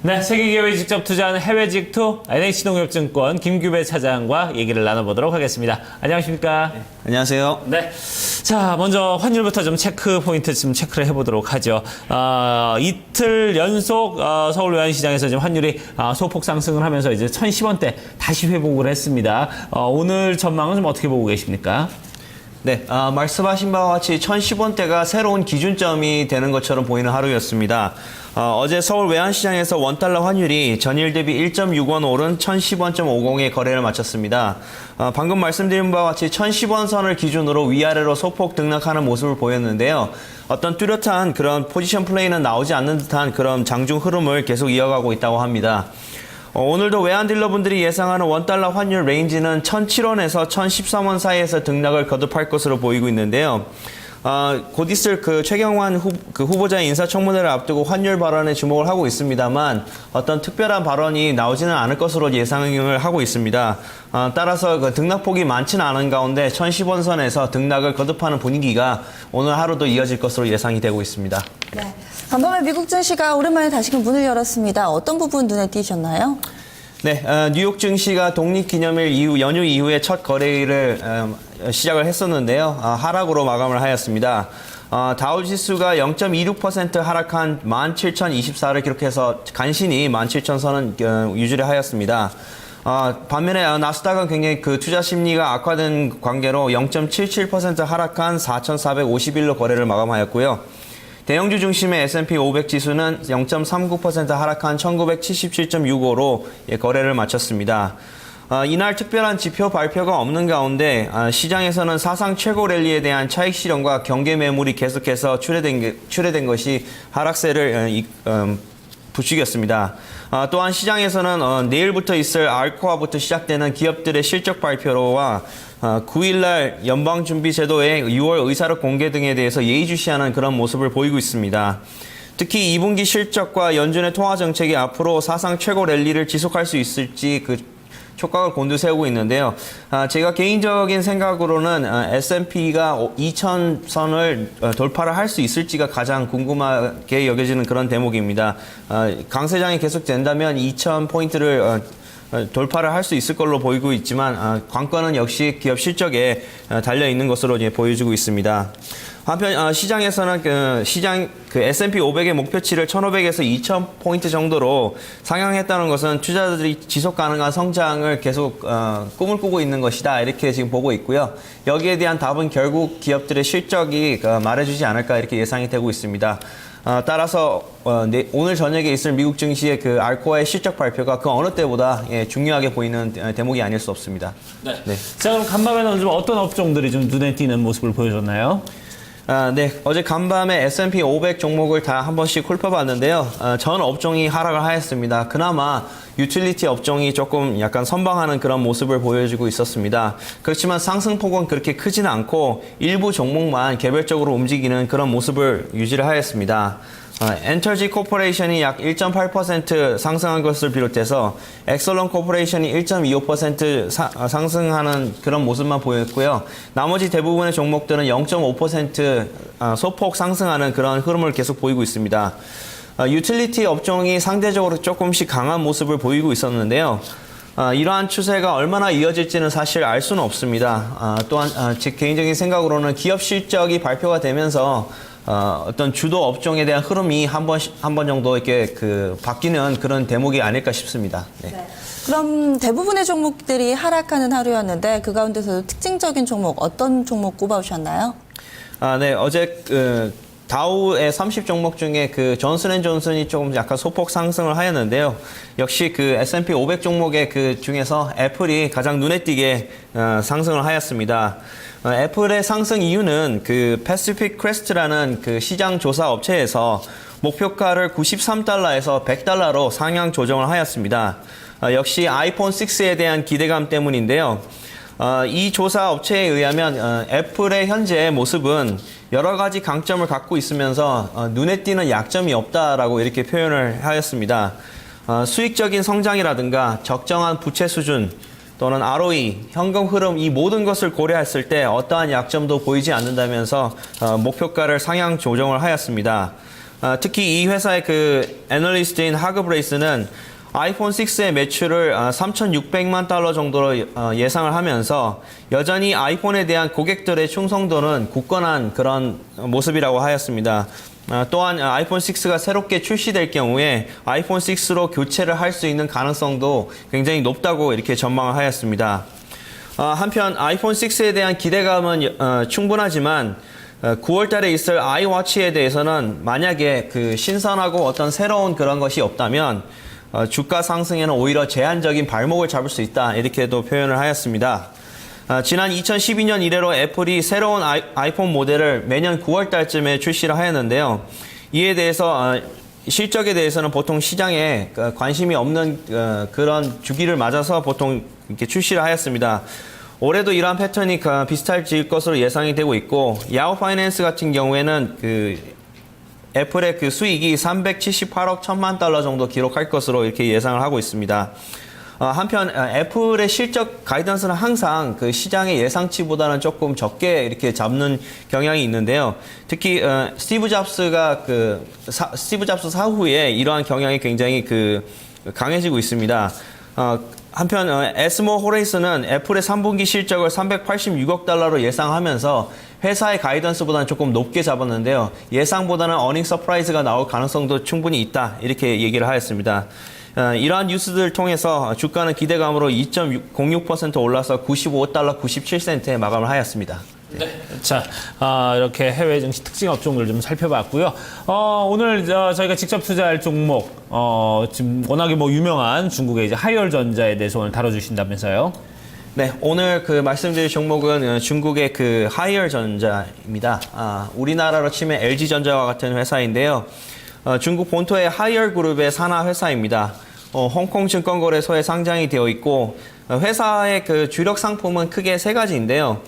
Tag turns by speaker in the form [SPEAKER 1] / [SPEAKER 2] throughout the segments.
[SPEAKER 1] 네, 세계기업에 직접 투자하는 해외 직투 NH농협증권 김규배 차장과 얘기를 나눠보도록 하겠습니다. 안녕하십니까?
[SPEAKER 2] 네, 안녕하세요.
[SPEAKER 1] 네. 자, 먼저 환율부터 좀 체크 포인트 좀 체크를 해보도록 하죠. 이틀 연속 서울 외환시장에서 지금 환율이 소폭 상승을 하면서 이제 1,010원대 다시 회복을 했습니다. 오늘 전망은 좀 어떻게 보고 계십니까?
[SPEAKER 2] 네, 말씀하신 바와 같이 1,010원대가 새로운 기준점이 되는 것처럼 보이는 하루였습니다. 어제 서울 외환시장에서 원달러 환율이 전일 대비 1.6원 오른 1,010원.50에 거래를 마쳤습니다. 방금 말씀드린 바와 같이 1,010원 선을 기준으로 위아래로 소폭 등락하는 모습을 보였는데요. 어떤 뚜렷한 그런 포지션 플레이는 나오지 않는 듯한 그런 장중 흐름을 계속 이어가고 있다고 합니다. 오늘도 외환딜러분들이 예상하는 원달러 환율 레인지는 1,007원에서 1,013원 사이에서 등락을 거듭할 것으로 보이고 있는데요. 곧 있을 그 최경환 후보자의 인사청문회를 앞두고 환율 발언에 주목을 하고 있습니다만 어떤 특별한 발언이 나오지는 않을 것으로 예상을 하고 있습니다. 따라서 그 등락폭이 많지는 않은 가운데 1,010원 선에서 등락을 거듭하는 분위기가 오늘 하루도 이어질 것으로 예상이 되고 있습니다.
[SPEAKER 3] 네. 간밤에 미국 증시가 오랜만에 다시금 문을 열었습니다. 어떤 부분 눈에 띄셨나요?
[SPEAKER 2] 네, 뉴욕 증시가 독립기념일 이후 연휴 이후에 첫 거래일을 시작을 했었는데요. 하락으로 마감을 하였습니다. 다우지수가 0.26% 하락한 17,024를 기록해서 간신히 17,000선은 유지를 하였습니다. 반면에 나스닥은 굉장히 그 투자 심리가 악화된 관계로 0.77% 하락한 4,451로 거래를 마감하였고요. 대형주 중심의 S&P 500 지수는 0.39% 하락한 1977.65로 거래를 마쳤습니다. 이날 특별한 지표 발표가 없는 가운데 시장에서는 사상 최고 랠리에 대한 차익 실현과 경계 매물이 계속해서 출회된 것이 하락세를 부추겼습니다. 또한 시장에서는 내일부터 있을 알코아부터 시작되는 기업들의 실적 발표와 9일날 연방준비제도의 6월 의사록 공개 등에 대해서 예의주시하는 그런 모습을 보이고 있습니다. 특히 2분기 실적과 연준의 통화정책이 앞으로 사상 최고 랠리를 지속할 수 있을지 그 촉각을 곤두세우고 있는데요. 제가 개인적인 생각으로는 S&P가 2,000선을 돌파를 할 수 있을지가 가장 궁금하게 여겨지는 그런 대목입니다. 강세장이 계속된다면 2,000포인트를 돌파를 할 수 있을 걸로 보이고 있지만 관건은 역시 기업 실적에 달려 있는 것으로 보여지고 있습니다. 한편 시장에서는 그 S&P 500의 목표치를 1,500에서 2,000포인트 정도로 상향했다는 것은 투자자들이 지속 가능한 성장을 계속 꿈을 꾸고 있는 것이다 이렇게 지금 보고 있고요. 여기에 대한 답은 결국 기업들의 실적이 말해주지 않을까 이렇게 예상이 되고 있습니다. 따라서 오늘 저녁에 있을 미국 증시의 그 알코아의 실적 발표가 그 어느 때보다 중요하게 보이는 대목이 아닐 수 없습니다.
[SPEAKER 1] 네. 자, 그럼 간밤에는 좀 어떤 업종들이 좀 눈에 띄는 모습을 보여줬나요?
[SPEAKER 2] 네. 어제 간밤에 S&P 500 종목을 다 한 번씩 훑어봤는데요. 전 업종이 하락을 하였습니다. 그나마 유틸리티 업종이 조금 약간 선방하는 그런 모습을 보여주고 있었습니다. 그렇지만 상승폭은 그렇게 크지는 않고 일부 종목만 개별적으로 움직이는 그런 모습을 유지를 하였습니다. 엔터지 코퍼레이션이 약 1.8% 상승한 것을 비롯해서 엑설런 코퍼레이션이 1.25% 상승하는 그런 모습만 보였고요. 나머지 대부분의 종목들은 0.5% 소폭 상승하는 그런 흐름을 계속 보이고 있습니다. 유틸리티 업종이 상대적으로 조금씩 강한 모습을 보이고 있었는데요. 이러한 추세가 얼마나 이어질지는 사실 알 수는 없습니다. 또한 제 개인적인 생각으로는 기업 실적이 발표가 되면서 어떤 주도 업종에 대한 흐름이 한 번 정도 이렇게 바뀌는 그런 대목이 아닐까 싶습니다. 네.
[SPEAKER 3] 네. 그럼 대부분의 종목들이 하락하는 하루였는데 그 가운데서도 특징적인 종목 어떤 종목 꼽아오셨나요?
[SPEAKER 2] 네. 어제 다우의 30 종목 중에 그 존슨앤존슨이 조금 약간 소폭 상승을 하였는데요. 역시 그 S&P 500 종목의 그 중에서 애플이 가장 눈에 띄게 상승을 하였습니다. 애플의 상승 이유는 그 패시픽 크레스트라는 그 시장 조사 업체에서 목표가를 93달러에서 100달러로 상향 조정을 하였습니다. 역시 아이폰 6에 대한 기대감 때문인데요. 이 조사 업체에 의하면 애플의 현재 모습은 여러 가지 강점을 갖고 있으면서 눈에 띄는 약점이 없다라고 이렇게 표현을 하였습니다. 수익적인 성장이라든가 적정한 부채 수준 또는 ROE, 현금 흐름 이 모든 것을 고려했을 때 어떠한 약점도 보이지 않는다면서 목표가를 상향 조정을 하였습니다. 특히 이 회사의 그 애널리스트인 하그브레이스는 아이폰 6의 매출을 3,600만 달러 정도로 예상을 하면서 여전히 아이폰에 대한 고객들의 충성도는 굳건한 그런 모습이라고 하였습니다. 또한 아이폰 6가 새롭게 출시될 경우에 아이폰 6로 교체를 할 수 있는 가능성도 굉장히 높다고 이렇게 전망을 하였습니다. 한편 아이폰 6에 대한 기대감은 충분하지만 9월 달에 있을 아이워치에 대해서는 만약에 그 신선하고 어떤 새로운 그런 것이 없다면 주가 상승에는 오히려 제한적인 발목을 잡을 수 있다, 이렇게도 표현을 하였습니다. 지난 2012년 이래로 애플이 새로운 아이폰 모델을 매년 9월 달쯤에 출시를 하였는데요. 이에 대해서 실적에 대해서는 보통 시장에 관심이 없는 그런 주기를 맞아서 보통 이렇게 출시를 하였습니다. 올해도 이러한 패턴이 비슷할 것으로 예상이 되고 있고, 야후 파이낸스 같은 경우에는 그 애플의 그 수익이 378억 1천만 달러 정도 기록할 것으로 이렇게 예상을 하고 있습니다. 한편 애플의 실적 가이던스는 항상 그 시장의 예상치보다는 조금 적게 이렇게 잡는 경향이 있는데요. 특히 스티브 잡스 사후에 이러한 경향이 굉장히 강해지고 있습니다. 한편 에스모 호레이스는 애플의 3분기 실적을 386억 달러로 예상하면서 회사의 가이던스보다는 조금 높게 잡았는데요. 예상보다는 어닝 서프라이즈가 나올 가능성도 충분히 있다, 이렇게 얘기를 하였습니다. 이러한 뉴스들을 통해서 주가는 기대감으로 2.06% 올라서 95달러 97센트에 마감을 하였습니다.
[SPEAKER 1] 네. 자, 이렇게 해외 증시 특징 업종을 좀 살펴봤고요. 오늘 저희가 직접 투자할 종목, 지금 워낙에 유명한 중국의 이제 하이얼전자에 대해서 오늘 다뤄주신다면서요?
[SPEAKER 2] 네, 오늘 말씀드릴 종목은 중국의 하이얼전자입니다. 우리나라로 치면 LG전자와 같은 회사인데요. 중국 본토의 하이얼 그룹의 산하 회사입니다. 홍콩 증권거래소에 상장이 되어 있고, 회사의 주력 상품은 크게 세 가지인데요.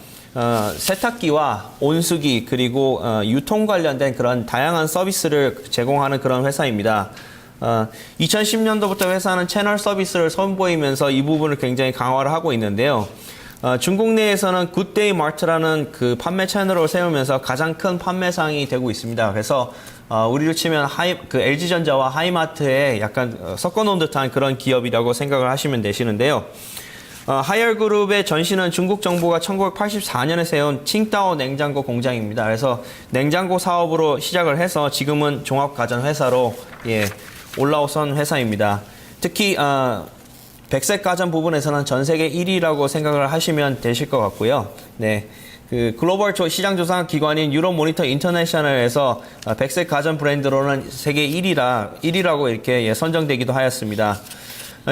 [SPEAKER 2] 세탁기와 온수기, 그리고 유통 관련된 그런 다양한 서비스를 제공하는 그런 회사입니다. 2010년도부터 회사는 채널 서비스를 선보이면서 이 부분을 굉장히 강화를 하고 있는데요. 중국 내에서는 굿데이 마트라는 그 판매 채널을 세우면서 가장 큰 판매상이 되고 있습니다. 그래서 우리로 치면 LG전자와 하이마트에 약간 섞어놓은 듯한 그런 기업이라고 생각을 하시면 되시는데요. 하이얼그룹의 전신은 중국 정부가 1984년에 세운 칭다오 냉장고 공장입니다. 그래서 냉장고 사업으로 시작을 해서 지금은 종합가전회사로 올라선 회사입니다. 특히 백색 가전 부분에서는 전 세계 1위라고 생각을 하시면 되실 것 같고요. 네. 글로벌 시장 조사 기관인 유럽 모니터 인터내셔널에서 백색 가전 브랜드로는 세계 1위라고 이렇게 선정되기도 하였습니다.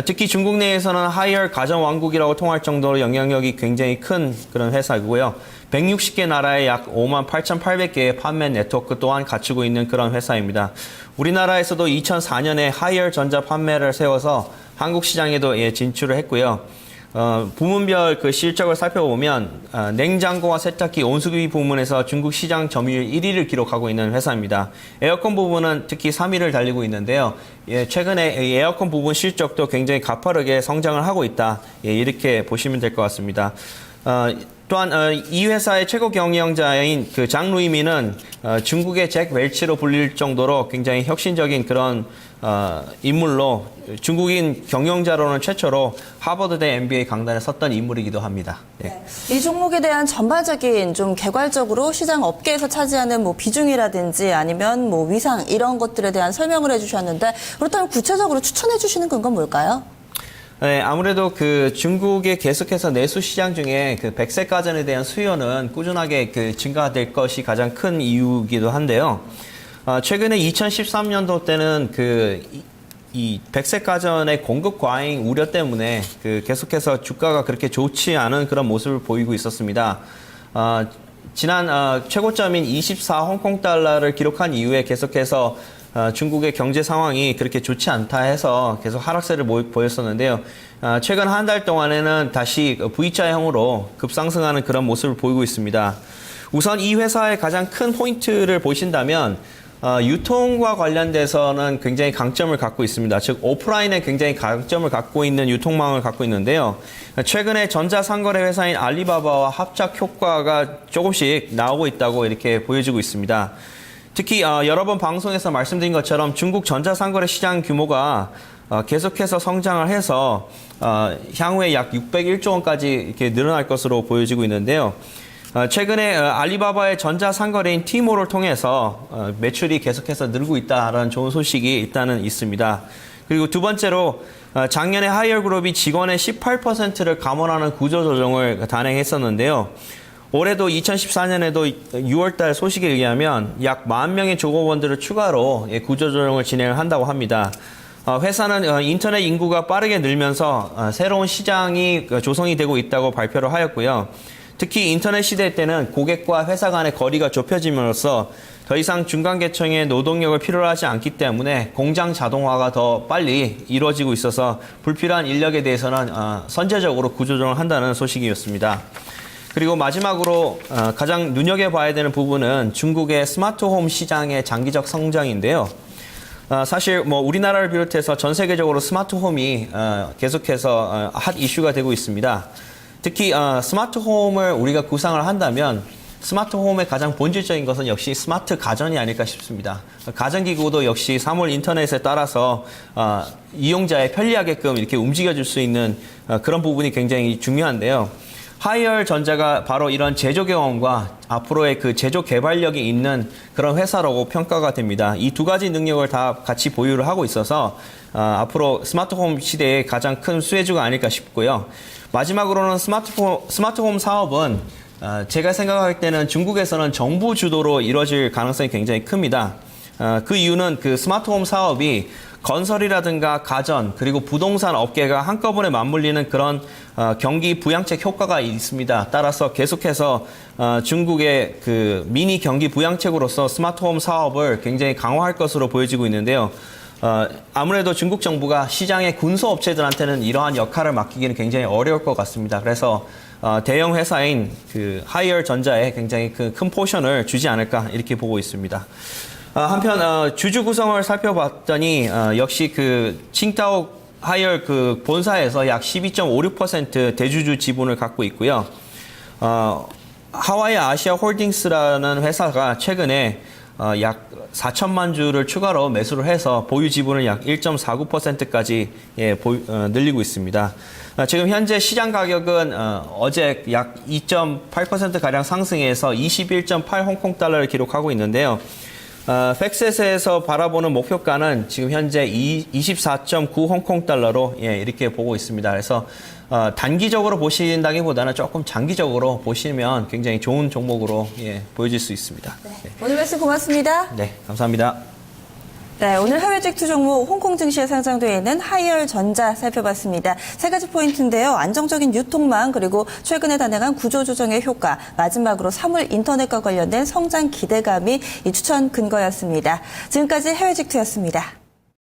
[SPEAKER 2] 특히 중국 내에서는 하이얼 가전 왕국이라고 통할 정도로 영향력이 굉장히 큰 그런 회사이고요. 160개 나라에 약 58,800개의 판매 네트워크 또한 갖추고 있는 그런 회사입니다. 우리나라에서도 2004년에 하이얼 전자 판매를 세워서 한국 시장에도 진출을 했고요. 부문별 실적을 살펴보면 냉장고와 세탁기, 온수기 부문에서 중국 시장 점유율 1위를 기록하고 있는 회사입니다. 에어컨 부분은 특히 3위를 달리고 있는데요. 최근에 에어컨 부분 실적도 굉장히 가파르게 성장을 하고 있다, 이렇게 보시면 될 것 같습니다. 또한 이 회사의 최고 경영자인 장 루이민은 중국의 잭 웰치로 불릴 정도로 굉장히 혁신적인 그런 인물로 중국인 경영자로는 최초로 하버드대 MBA 강단에 섰던 인물이기도 합니다. 네.
[SPEAKER 3] 이 종목에 대한 전반적인 좀 개괄적으로 시장 업계에서 차지하는 비중이라든지 아니면 위상 이런 것들에 대한 설명을 해주셨는데, 그렇다면 구체적으로 추천해 주시는 건 뭘까요?
[SPEAKER 2] 네, 아무래도 중국의 계속해서 내수 시장 중에 백색 가전에 대한 수요는 꾸준하게 증가될 것이 가장 큰 이유이기도 한데요. 최근에 2013년도 때는 이 백색 가전의 공급 과잉 우려 때문에 계속해서 주가가 그렇게 좋지 않은 그런 모습을 보이고 있었습니다. 지난 최고점인 24 홍콩 달러를 기록한 이후에 계속해서 중국의 경제 상황이 그렇게 좋지 않다 해서 계속 하락세를 보였었는데요. 최근 한 달 동안에는 다시 V자형으로 급상승하는 그런 모습을 보이고 있습니다. 우선 이 회사의 가장 큰 포인트를 보신다면 유통과 관련돼서는 굉장히 강점을 갖고 있습니다. 즉 오프라인에 굉장히 강점을 갖고 있는 유통망을 갖고 있는데요. 최근에 전자상거래 회사인 알리바바와 합작 효과가 조금씩 나오고 있다고 이렇게 보여지고 있습니다. 특히 여러 번 방송에서 말씀드린 것처럼 중국 전자상거래 시장 규모가 계속해서 성장을 해서 향후에 약 601조 원까지 이렇게 늘어날 것으로 보여지고 있는데요. 최근에 알리바바의 전자상거래인 티모를 통해서 매출이 계속해서 늘고 있다라는 좋은 소식이 일단은 있습니다. 그리고 두 번째로 작년에 하이얼그룹이 직원의 18%를 감원하는 구조조정을 단행했었는데요. 올해도 2014년에도 6월달 소식에 의하면 약 10,000명의 조업원들을 추가로 구조조정을 진행을 한다고 합니다. 회사는 인터넷 인구가 빠르게 늘면서 새로운 시장이 조성이 되고 있다고 발표를 하였고요. 특히 인터넷 시대 때는 고객과 회사 간의 거리가 좁혀짐으로써 더 이상 중간계층의 노동력을 필요로 하지 않기 때문에 공장 자동화가 더 빨리 이루어지고 있어서 불필요한 인력에 대해서는 선제적으로 구조조정을 한다는 소식이었습니다. 그리고 마지막으로 가장 눈여겨봐야 되는 부분은 중국의 스마트홈 시장의 장기적 성장인데요. 사실 뭐 우리나라를 비롯해서 전 세계적으로 스마트홈이 계속해서 핫 이슈가 되고 있습니다. 특히 스마트홈을 우리가 구상을 한다면 스마트홈의 가장 본질적인 것은 역시 스마트 가전이 아닐까 싶습니다. 가전기구도 역시 사물 인터넷에 따라서 이용자의 편리하게끔 이렇게 움직여줄 수 있는 그런 부분이 굉장히 중요한데요. 하이얼 전자가 바로 이런 제조 경험과 앞으로의 그 제조 개발력이 있는 그런 회사라고 평가가 됩니다. 이 두 가지 능력을 다 같이 보유를 하고 있어서 앞으로 스마트홈 시대의 가장 큰 수혜주가 아닐까 싶고요. 마지막으로는 스마트홈 사업은 제가 생각할 때는 중국에서는 정부 주도로 이루어질 가능성이 굉장히 큽니다. 그 이유는 그 스마트홈 사업이 건설이라든가 가전 그리고 부동산 업계가 한꺼번에 맞물리는 그런 경기 부양책 효과가 있습니다. 따라서 계속해서 중국의 그 미니 경기 부양책으로서 스마트홈 사업을 굉장히 강화할 것으로 보여지고 있는데요. 아무래도 중국 정부가 시장의 군소업체들한테는 이러한 역할을 맡기기는 굉장히 어려울 것 같습니다. 그래서 대형 회사인 그 하이얼 전자에 굉장히 그 큰 포션을 주지 않을까 이렇게 보고 있습니다. 한편 주주 구성을 살펴봤더니 역시 그 칭따오 하이얼 그 본사에서 약 12.56% 대주주 지분을 갖고 있고요. 하와이 아시아 홀딩스라는 회사가 최근에 약 4천만 주를 추가로 매수를 해서 보유 지분을 약 1.49%까지 늘리고 있습니다. 지금 현재 시장 가격은 어제 약 2.8%가량 상승해서 21.8 홍콩 달러를 기록하고 있는데요. 팩셋에서 바라보는 목표가는 지금 현재 24.9 홍콩 달러로 이렇게 보고 있습니다. 그래서 단기적으로 보신다기보다는 조금 장기적으로 보시면 굉장히 좋은 종목으로 보여질 수 있습니다.
[SPEAKER 3] 네. 오늘 말씀 고맙습니다.
[SPEAKER 2] 네, 감사합니다.
[SPEAKER 3] 네, 오늘 해외직 투 종목 홍콩 증시에 상장되어 있는 하이얼 전자 살펴봤습니다. 세 가지 포인트인데요. 안정적인 유통망 그리고 최근에 단행한 구조조정의 효과, 마지막으로 사물 인터넷과 관련된 성장 기대감이 이 추천 근거였습니다. 지금까지 해외직 투였습니다.